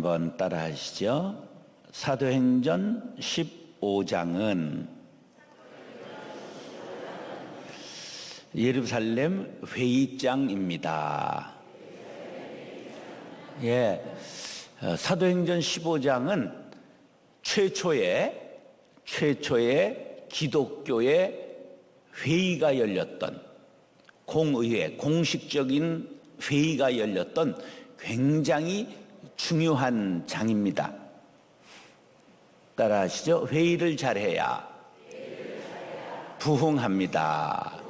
한번 따라 하시죠. 사도행전 15장은 예루살렘 회의장입니다. 사도행전 15장은 최초의 기독교의 회의가 열렸던 공의회, 공식적인 회의가 열렸던 굉장히 중요한 장입니다. 따라 하시죠. 회의를 잘해야 부흥합니다.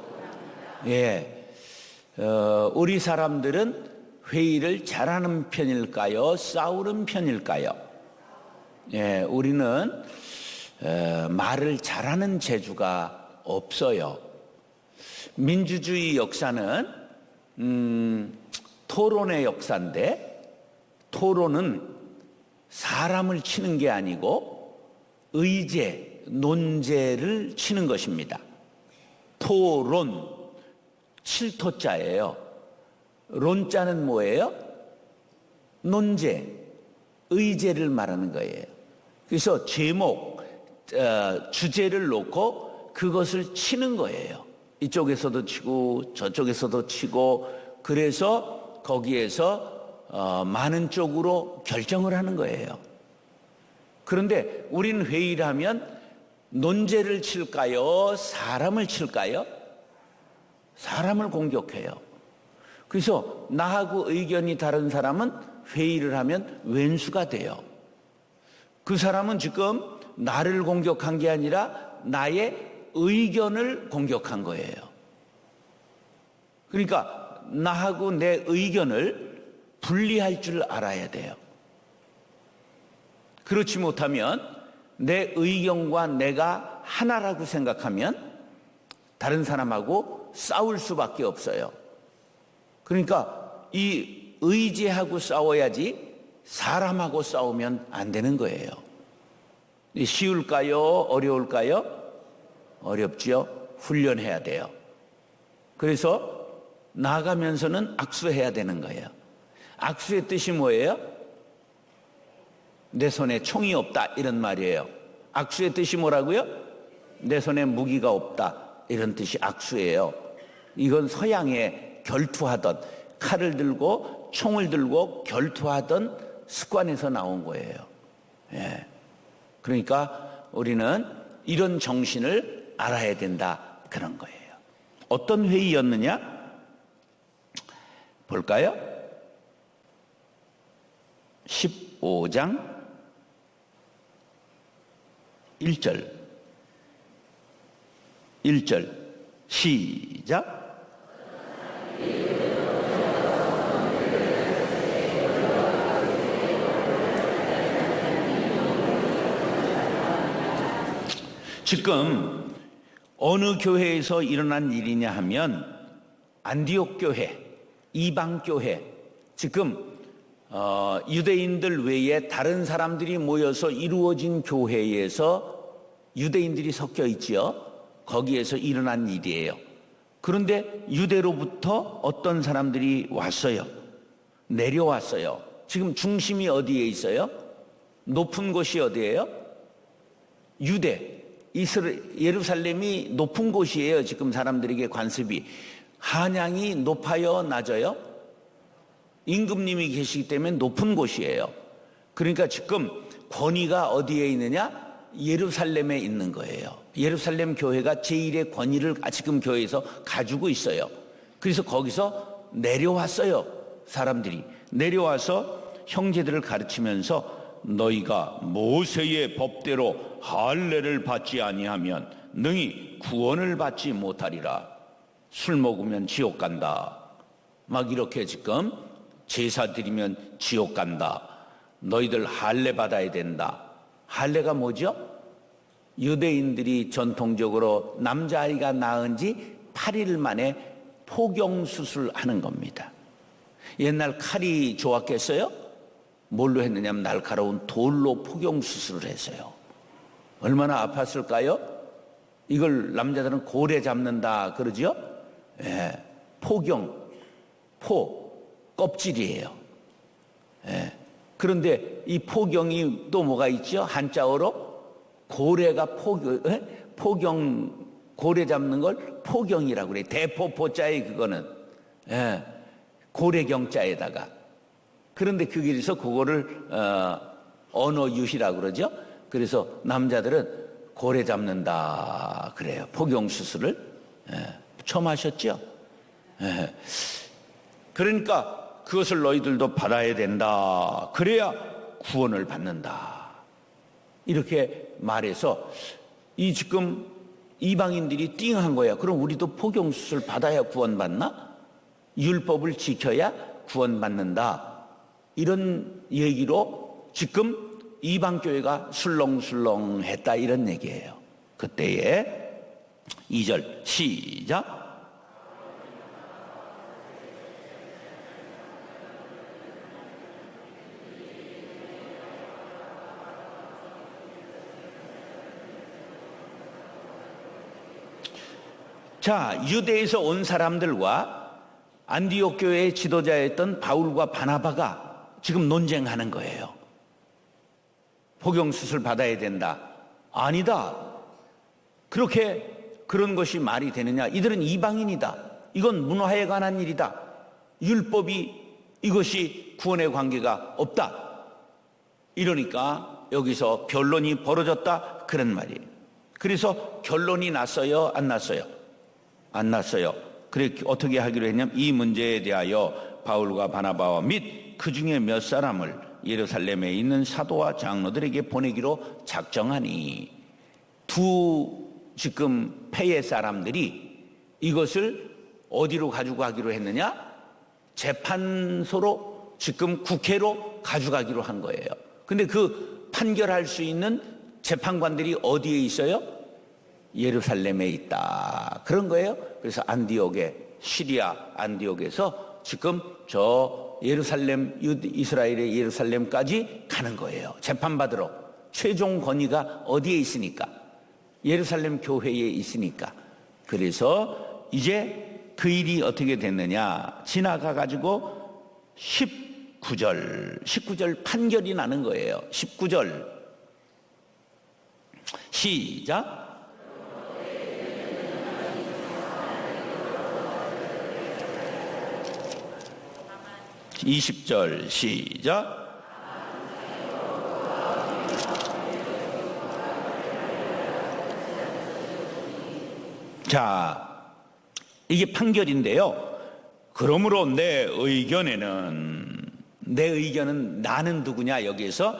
우리 사람들은 회의를 잘하는 편일까요? 싸우는 편일까요? 우리는 말을 잘하는 재주가 없어요. 민주주의 역사는 토론의 역사인데, 토론은 사람을 치는 게 아니고 의제, 논제를 치는 것입니다. 토론, 7토자예요. 론자는 뭐예요? 논제, 의제를 말하는 거예요. 그래서 제목, 주제를 놓고 그것을 치는 거예요. 이쪽에서도 치고 저쪽에서도 치고, 그래서 거기에서 많은 쪽으로 결정을 하는 거예요. 그런데 우린 회의를 하면 논제를 칠까요? 사람을 칠까요? 사람을 공격해요. 그래서 나하고 의견이 다른 사람은 회의를 하면 왼수가 돼요. 그 사람은 지금 나를 공격한 게 아니라 나의 의견을 공격한 거예요. 그러니까 나하고 내 의견을 분리할 줄 알아야 돼요. 그렇지 못하면 내 의견과 내가 하나라고 생각하면 다른 사람하고 싸울 수밖에 없어요. 그러니까 이 의지하고 싸워야지 사람하고 싸우면 안 되는 거예요. 쉬울까요? 어려울까요? 어렵죠. 훈련해야 돼요. 그래서 나아가면서는 악수해야 되는 거예요. 악수의 뜻이 뭐예요? 내 손에 총이 없다, 이런 말이에요. 악수의 뜻이 뭐라고요? 내 손에 무기가 없다, 이런 뜻이 악수예요. 이건 서양에 결투하던, 칼을 들고 총을 들고 결투하던 습관에서 나온 거예요. 그러니까 우리는 이런 정신을 알아야 된다, 그런 거예요. 어떤 회의였느냐? 볼까요? 15장 1절 시작. 지금 어느 교회에서 일어난 일이냐 하면 안디옥 교회, 이방 교회, 지금 유대인들 외에 다른 사람들이 모여서 이루어진 교회에서 유대인들이 섞여 있지요. 거기에서 일어난 일이에요. 그런데 유대로부터 어떤 사람들이 왔어요. 내려왔어요. 지금 중심이 어디에 있어요? 높은 곳이 어디예요? 유대, 예루살렘이 높은 곳이에요. 지금 사람들에게 관습이. 한양이 높아요, 낮아요? 임금님이 계시기 때문에 높은 곳이에요. 그러니까 지금 권위가 어디에 있느냐? 예루살렘에 있는 거예요. 예루살렘 교회가 제1의 권위를 지금 교회에서 가지고 있어요. 그래서 거기서 내려왔어요. 사람들이 내려와서 형제들을 가르치면서 너희가 모세의 법대로 할례를 받지 아니하면 능히 구원을 받지 못하리라. 술 먹으면 지옥 간다. 막 이렇게 지금 제사 드리면 지옥 간다. 너희들 할례 받아야 된다. 할례가 뭐죠? 유대인들이 전통적으로 남자아이가 낳은 지 8일 만에 포경수술하는 겁니다. 옛날 칼이 좋았겠어요? 뭘로 했느냐면 날카로운 돌로 포경수술을 했어요. 얼마나 아팠을까요? 이걸 남자들은 고래 잡는다 그러죠? 포경, 껍질이에요. 그런데 이 포경이 또 뭐가 있죠? 한자어로 고래가 포경, 고래 잡는 걸 포경이라고 그래. 대포포자에 그거는. 예, 고래경자에다가. 그런데 그래서 그거를 언어유희라고 그러죠. 그래서 남자들은 고래 잡는다 그래요. 포경 수술을. 예, 처음 하셨죠? 예. 그러니까 그것을 너희들도 받아야 된다. 그래야 구원을 받는다. 이렇게 말해서 이 지금 이방인들이 띵한 거야. 그럼 우리도 포경 수술 받아야 구원받나? 율법을 지켜야 구원받는다. 이런 얘기로 지금 이방교회가 술렁술렁했다 이런 얘기예요. 그때에 2절 시작. 자, 유대에서 온 사람들과 안디옥 교회의 지도자였던 바울과 바나바가 지금 논쟁하는 거예요. 포경수술 받아야 된다. 아니다. 그런 것이 말이 되느냐. 이들은 이방인이다. 이건 문화에 관한 일이다. 율법이 이것이 구원의 관계가 없다. 이러니까 여기서 변론이 벌어졌다. 그런 말이에요. 그래서 결론이 났어요? 안 났어요? 안 났어요. 그래 어떻게 하기로 했냐면 이 문제에 대하여 바울과 바나바와 및 그 중에 몇 사람을 예루살렘에 있는 사도와 장로들에게 보내기로 작정하니 두 지금 폐의 사람들이 이것을 어디로 가지고 가기로 했느냐? 재판소로 지금 국회로 가져가기로 한 거예요. 근데 그 판결할 수 있는 재판관들이 어디에 있어요? 예루살렘에 있다. 그런 거예요. 그래서 안디옥에, 시리아 안디옥에서 지금 저 예루살렘, 이스라엘의 예루살렘까지 가는 거예요. 재판받으러. 최종 권위가 어디에 있으니까? 예루살렘 교회에 있으니까. 그래서 이제 그 일이 어떻게 됐느냐? 지나가 가지고 19절 판결이 나는 거예요. 19절 시작. 20절 시작. 자, 이게 판결인데요. 그러므로 내 의견은 나는 누구냐? 여기에서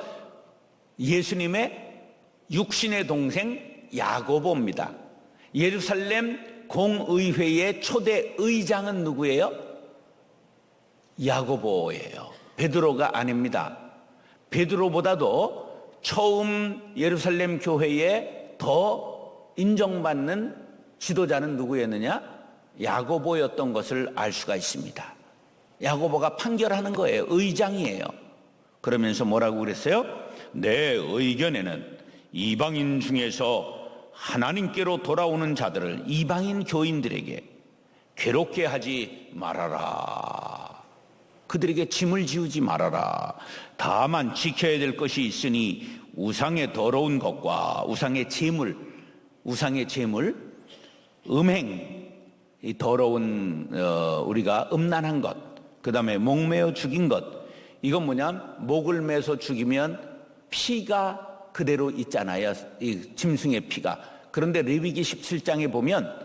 예수님의 육신의 동생 야고보입니다. 예루살렘 공의회의 초대 의장은 누구예요? 야고보예요. 베드로가 아닙니다. 베드로보다도 처음 예루살렘 교회에 더 인정받는 지도자는 누구였느냐? 야고보였던 것을 알 수가 있습니다. 야고보가 판결하는 거예요. 의장이에요. 그러면서 뭐라고 그랬어요? 내 의견에는 이방인 중에서 하나님께로 돌아오는 자들을 이방인 교인들에게 괴롭게 하지 말아라. 그들에게 짐을 지우지 말아라. 다만 지켜야 될 것이 있으니 우상의 더러운 것과 우상의 제물, 음행, 이 더러운 우리가 음란한 것, 그 다음에 목매어 죽인 것. 이건 뭐냐면 목을 매서 죽이면 피가 그대로 있잖아요. 이 짐승의 피가. 그런데 레위기 17장에 보면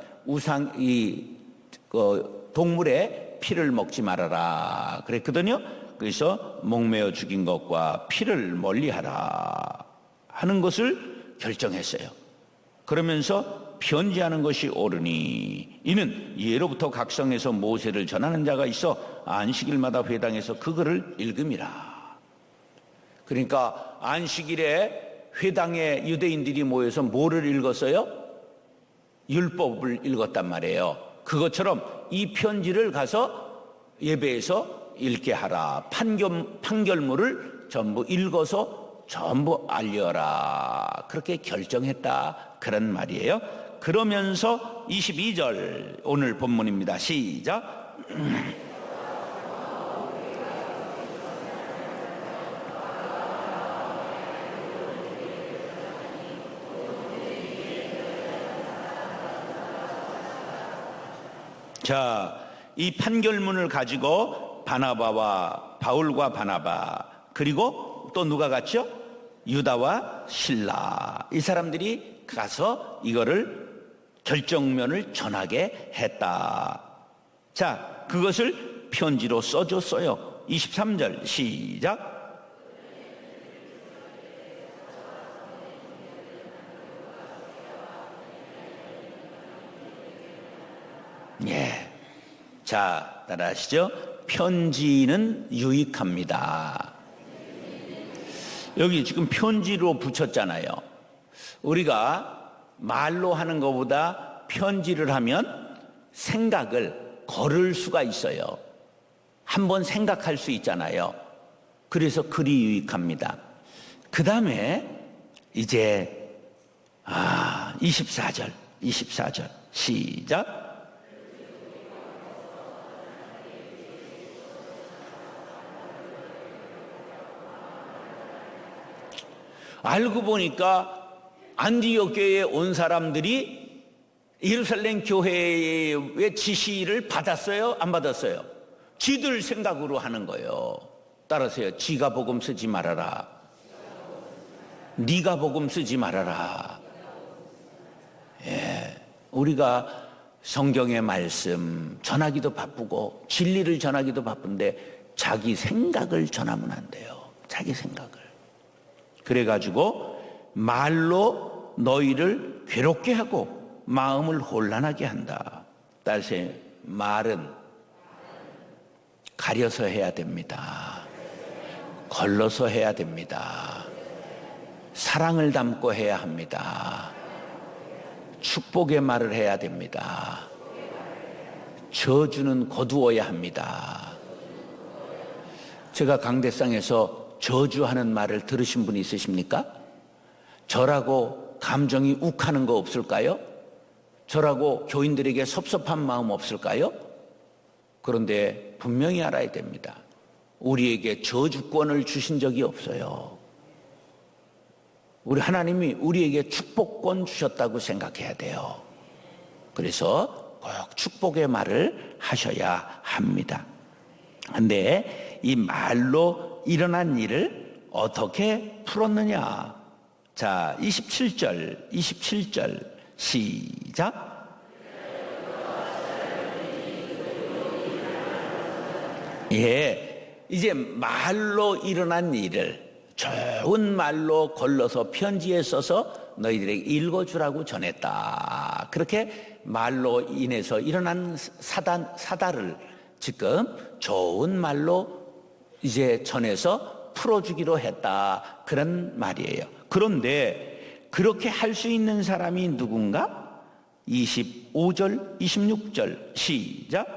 동물의 피를 먹지 말아라 그랬거든요. 그래서 목매어 죽인 것과 피를 멀리하라 하는 것을 결정했어요. 그러면서 편지하는 것이 옳으니 이는 예로부터 각성에서 모세를 전하는 자가 있어 안식일마다 회당에서 그 글을 읽음이라. 그러니까 안식일에 회당에 유대인들이 모여서 뭐를 읽었어요? 율법을 읽었단 말이에요. 그것처럼 이 편지를 가서 예배에서 읽게 하라. 판결문을 전부 읽어서 전부 알려라. 그렇게 결정했다. 그런 말이에요. 그러면서 22절 오늘 본문입니다. 시작. 자, 이 판결문을 가지고 바울과 바나바, 그리고 또 누가 갔죠? 유다와 실라, 이 사람들이 가서 이거를 결정면을 전하게 했다. 자, 그것을 편지로 써줬어요. 23절 시작. 예. 자, 따라하시죠. 편지는 유익합니다. 여기 지금 편지로 붙였잖아요. 우리가 말로 하는 것보다 편지를 하면 생각을 걸을 수가 있어요. 한번 생각할 수 있잖아요. 그래서 글이 유익합니다. 그 다음에 이제 24절 시작. 알고 보니까 안디옥 교회에 온 사람들이 예루살렘 교회의 지시를 받았어요? 안 받았어요? 지들 생각으로 하는 거예요. 따라서요. 지가 복음 쓰지 말아라. 네가 복음 쓰지 말아라. 예, 우리가 성경의 말씀 전하기도 바쁘고 진리를 전하기도 바쁜데 자기 생각을 전하면 안 돼요. 자기 생각을. 그래가지고 말로 너희를 괴롭게 하고 마음을 혼란하게 한다. 따라서 말은 가려서 해야 됩니다. 걸러서 해야 됩니다. 사랑을 담고 해야 합니다. 축복의 말을 해야 됩니다. 저주는 거두어야 합니다. 제가 강대상에서 저주하는 말을 들으신 분이 있으십니까? 저라고 감정이 욱하는 거 없을까요? 저라고 교인들에게 섭섭한 마음 없을까요? 그런데 분명히 알아야 됩니다. 우리에게 저주권을 주신 적이 없어요. 우리 하나님이 우리에게 축복권 주셨다고 생각해야 돼요. 그래서 꼭 축복의 말을 하셔야 합니다. 그런데 이 말로 일어난 일을 어떻게 풀었느냐? 자, 27절 시작. 예, 이제 말로 일어난 일을 좋은 말로 걸러서 편지에 써서 너희들에게 읽어주라고 전했다. 그렇게 말로 인해서 일어난 사달을 지금 좋은 말로 이제 전해서 풀어주기로 했다. 그런 말이에요. 그런데 그렇게 할 수 있는 사람이 누군가? 25절, 26절 시작.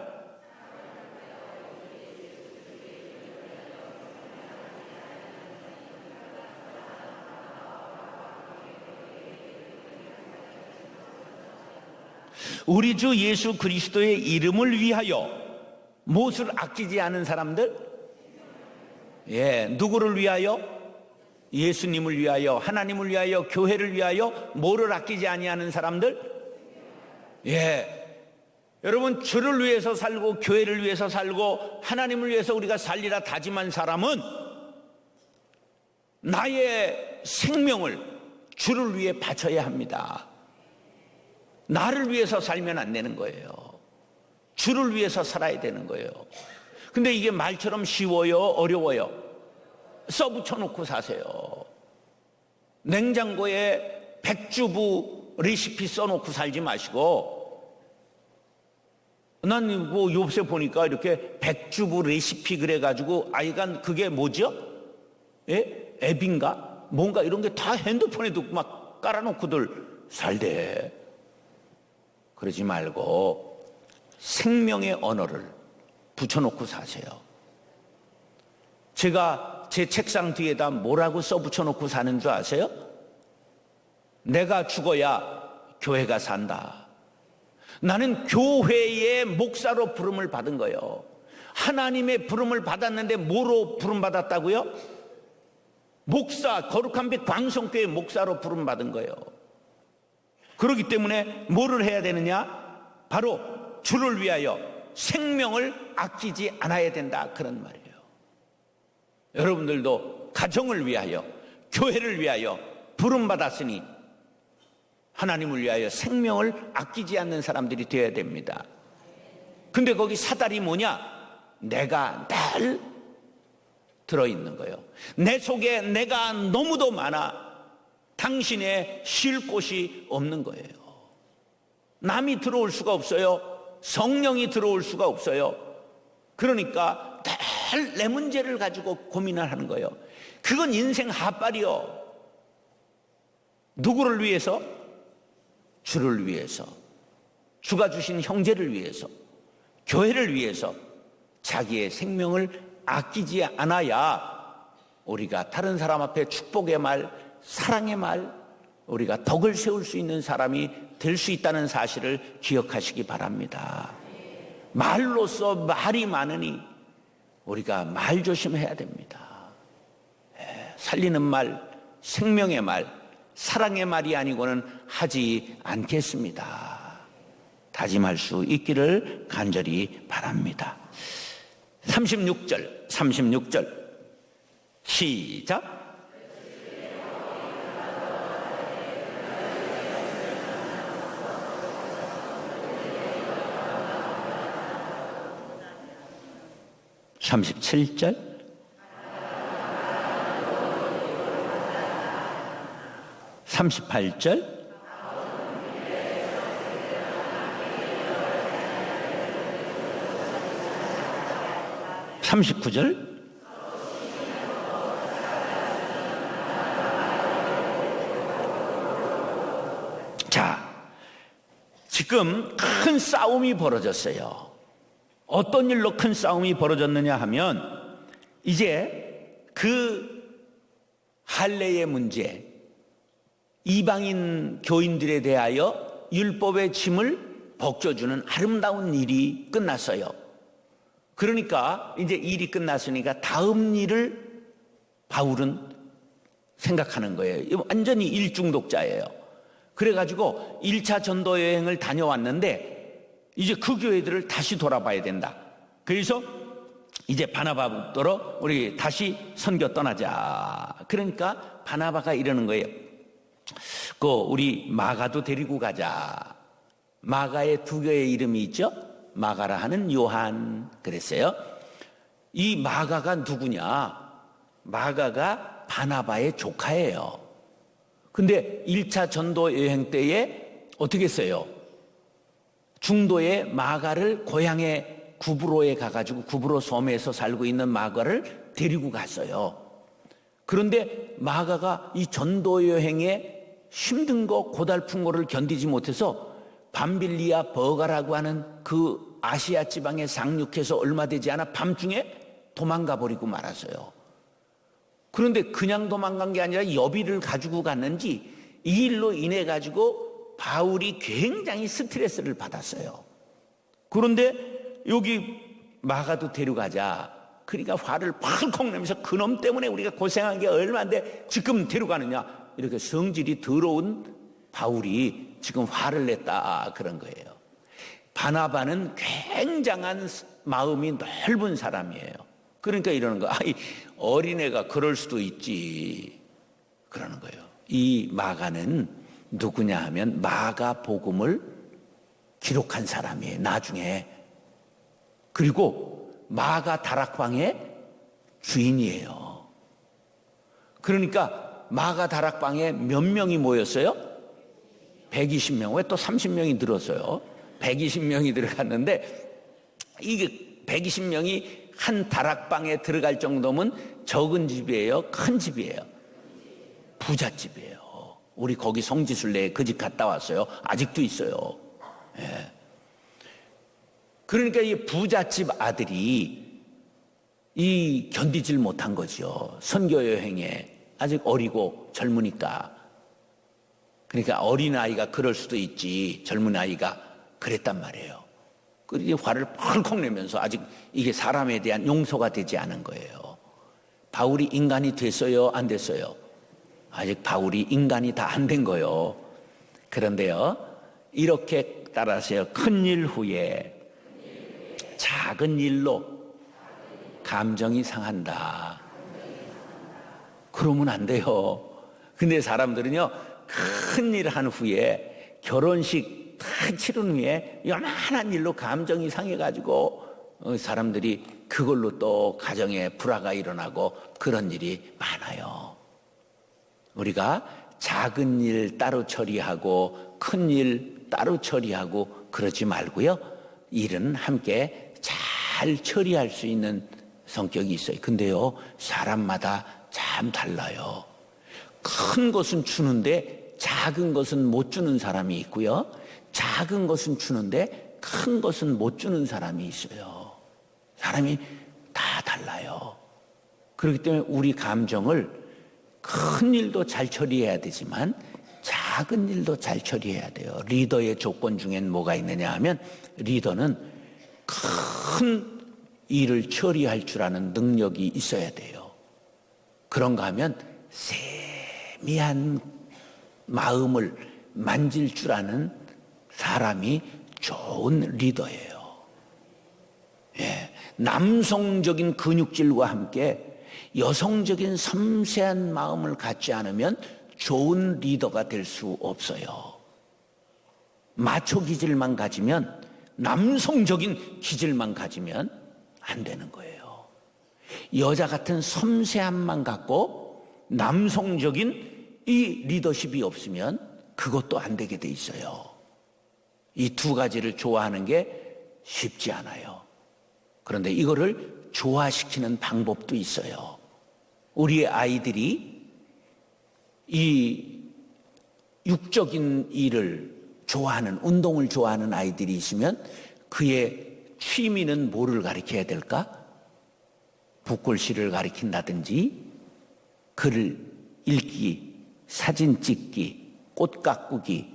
우리 주 예수 그리스도의 이름을 위하여 무엇을 아끼지 않은 사람들? 예, 누구를 위하여? 예수님을 위하여, 하나님을 위하여, 교회를 위하여 뭐를 아끼지 아니하는 사람들? 예, 여러분 주를 위해서 살고 교회를 위해서 살고 하나님을 위해서 우리가 살리라 다짐한 사람은 나의 생명을 주를 위해 바쳐야 합니다. 나를 위해서 살면 안 되는 거예요. 주를 위해서 살아야 되는 거예요. 근데 이게 말처럼 쉬워요? 어려워요? 써붙여 놓고 사세요. 냉장고에 백주부 레시피 써놓고 살지 마시고, 난 뭐 요새 보니까 이렇게 백주부 레시피 그래가지고 아이가 그게 뭐죠? 예? 앱인가? 뭔가 이런 게 다 핸드폰에도 막 깔아놓고들 살대. 그러지 말고 생명의 언어를 붙여놓고 사세요. 제가 제 책상 뒤에다 뭐라고 써붙여놓고 사는 줄 아세요? 내가 죽어야 교회가 산다. 나는 교회의 목사로 부름을 받은 거예요. 하나님의 부름을 받았는데 뭐로 부름 받았다고요? 목사, 거룩한 빛 광성교회 목사로 부름 받은 거예요. 그렇기 때문에 뭐를 해야 되느냐? 바로 주를 위하여 생명을 아끼지 않아야 된다, 그런 말이에요. 여러분들도 가정을 위하여, 교회를 위하여 부름받았으니 하나님을 위하여 생명을 아끼지 않는 사람들이 되어야 됩니다. 근데 거기 사달이 뭐냐? 내가 늘 들어있는 거예요. 내 속에 내가 너무도 많아 당신의 쉴 곳이 없는 거예요. 남이 들어올 수가 없어요. 성령이 들어올 수가 없어요. 그러니까 늘 내 문제를 가지고 고민을 하는 거예요. 그건 인생 핫발이요. 누구를 위해서? 주를 위해서, 주가 주신 형제를 위해서, 교회를 위해서 자기의 생명을 아끼지 않아야 우리가 다른 사람 앞에 축복의 말, 사랑의 말, 우리가 덕을 세울 수 있는 사람이 될 수 있다는 사실을 기억하시기 바랍니다. 말로써 말이 많으니 우리가 말 조심해야 됩니다. 살리는 말, 생명의 말, 사랑의 말이 아니고는 하지 않겠습니다. 다짐할 수 있기를 간절히 바랍니다. 36절 시작. (37절) (38절) (39절) 자, 지금 큰 싸움이 벌어졌어요. 어떤 일로 큰 싸움이 벌어졌느냐 하면 이제 그 할례의 문제, 이방인 교인들에 대하여 율법의 짐을 벗겨주는 아름다운 일이 끝났어요. 그러니까 이제 일이 끝났으니까 다음 일을 바울은 생각하는 거예요. 완전히 일중독자예요. 그래가지고 1차 전도 여행을 다녀왔는데 이제 그 교회들을 다시 돌아봐야 된다. 그래서 이제 바나바 붙들어 우리 다시 선교 떠나자. 그러니까 바나바가 이러는 거예요. 우리 마가도 데리고 가자. 마가의 두 교회의 이름이 있죠. 마가라 하는 요한 그랬어요. 이 마가가 누구냐? 마가가 바나바의 조카예요. 근데 1차 전도 여행 때에 어떻게 했어요? 중도에 마가를 고향에 구브로에 가가지고 구브로 섬에서 살고 있는 마가를 데리고 갔어요. 그런데 마가가 이 전도 여행에 힘든 거 고달픈 거를 견디지 못해서 밤빌리아 버가라고 하는 그 아시아 지방에 상륙해서 얼마 되지 않아 밤중에 도망가 버리고 말았어요. 그런데 그냥 도망간 게 아니라 여비를 가지고 갔는지 이 일로 인해 가지고 바울이 굉장히 스트레스를 받았어요. 그런데 여기 마가도 데려가자. 그러니까 화를 팍 내면서 그놈 때문에 우리가 고생한 게 얼마인데 지금 데려가느냐. 이렇게 성질이 더러운 바울이 지금 화를 냈다 그런 거예요. 바나바는 굉장한 마음이 넓은 사람이에요. 그러니까 이러는 거야. 어린애가 그럴 수도 있지. 그러는 거예요. 이 마가는 누구냐 하면 마가복음을 기록한 사람이에요. 나중에. 그리고 마가 다락방의 주인이에요. 그러니까 마가 다락방에 몇 명이 모였어요? 120명. 왜 또 30명이 들었어요? 120명이 들어갔는데 이게 120명이 한 다락방에 들어갈 정도면 적은 집이에요? 큰 집이에요? 부잣집이에요. 우리 거기 성지순례에 그 집 갔다 왔어요. 아직도 있어요. 예. 그러니까 이 부잣집 아들이 이 견디질 못한 거죠. 선교 여행에 아직 어리고 젊으니까. 그러니까 어린아이가 그럴 수도 있지. 젊은 아이가 그랬단 말이에요. 그리고 화를 펄컥 내면서 아직 이게 사람에 대한 용서가 되지 않은 거예요. 바울이 인간이 됐어요? 안 됐어요? 아직 바울이 인간이 다 안 된 거예요. 그런데요, 이렇게 따라서요, 큰일 후에 작은 일로 감정이 상한다. 그러면 안 돼요. 근데 사람들은요, 큰 일 한 후에 결혼식 다 치른 후에 요만한 일로 감정이 상해가지고 사람들이 그걸로 또 가정에 불화가 일어나고 그런 일이 많아요. 우리가 작은 일 따로 처리하고 큰 일 따로 처리하고 그러지 말고요. 일은 함께 잘 처리할 수 있는 성격이 있어요. 근데요, 사람마다 참 달라요. 큰 것은 주는데 작은 것은 못 주는 사람이 있고요. 작은 것은 주는데 큰 것은 못 주는 사람이 있어요. 사람이 다 달라요. 그렇기 때문에 우리 감정을 큰 일도 잘 처리해야 되지만 작은 일도 잘 처리해야 돼요. 리더의 조건 중엔 뭐가 있느냐 하면 리더는 큰 일을 처리할 줄 아는 능력이 있어야 돼요. 그런가 하면 세미한 마음을 만질 줄 아는 사람이 좋은 리더예요. 예, 남성적인 근육질과 함께 여성적인 섬세한 마음을 갖지 않으면 좋은 리더가 될 수 없어요. 마초 기질만 가지면, 남성적인 기질만 가지면 안 되는 거예요. 여자 같은 섬세함만 갖고 남성적인 이 리더십이 없으면 그것도 안 되게 돼 있어요. 이 두 가지를 좋아하는 게 쉽지 않아요. 그런데 이거를 조화시키는 방법도 있어요. 우리의 아이들이 이 육적인 일을 좋아하는, 운동을 좋아하는 아이들이 있으면 그의 취미는 뭐를 가르쳐야 될까? 붓글씨를 가르친다든지 글 읽기, 사진 찍기, 꽃 가꾸기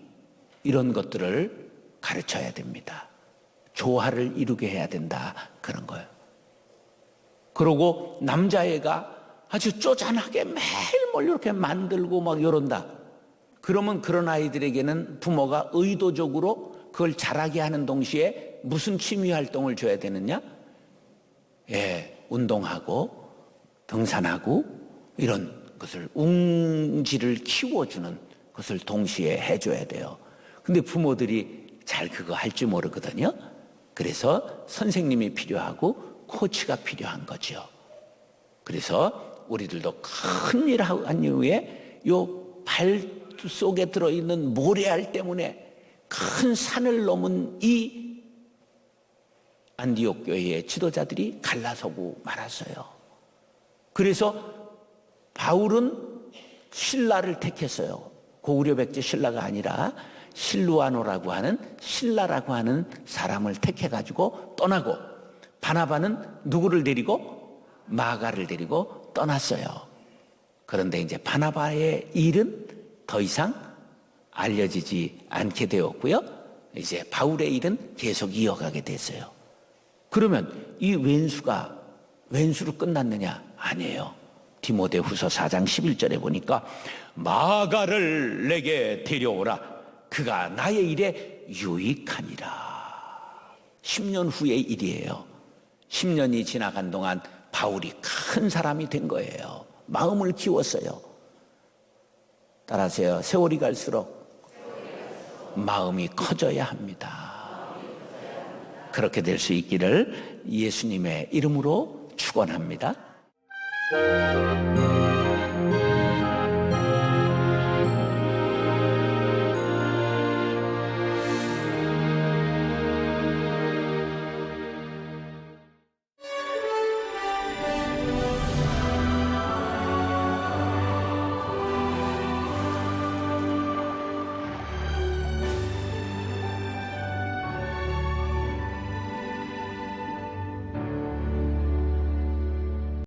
이런 것들을 가르쳐야 됩니다. 조화를 이루게 해야 된다, 그런 거예요. 그리고 남자애가 아주 쪼잔하게 매일 뭘 이렇게 만들고 막 이런다. 그러면 그런 아이들에게는 부모가 의도적으로 그걸 잘하게 하는 동시에 무슨 취미 활동을 줘야 되느냐? 예, 운동하고 등산하고 이런 것을 웅지를 키워주는 것을 동시에 해줘야 돼요. 근데 부모들이 잘 그거 할 줄 모르거든요. 그래서 선생님이 필요하고 코치가 필요한 거죠. 그래서 우리들도 큰 일 한 이후에 요 발 속에 들어있는 모래알 때문에 큰 산을 넘은 이 안디옥 교회의 지도자들이 갈라서고 말았어요. 그래서 바울은 실라를 택했어요. 고구려 백제 신라가 아니라 실루아노라고 하는 신라라고 하는 사람을 택해가지고 떠나고, 바나바는 누구를 데리고? 마가를 데리고 떠났어요. 그런데 이제 바나바의 일은 더 이상 알려지지 않게 되었고요. 이제 바울의 일은 계속 이어가게 됐어요. 그러면 이 왼수로 끝났느냐? 아니에요. 디모데후서 4장 11절에 보니까 마가를 내게 데려오라. 그가 나의 일에 유익하니라. 10년 후의 일이에요. 10년이 지나간 동안 바울이 큰 사람이 된 거예요. 마음을 키웠어요. 따라하세요. 세월이 갈수록 마음이 커져야 합니다. 그렇게 될 수 있기를 예수님의 이름으로 축원합니다.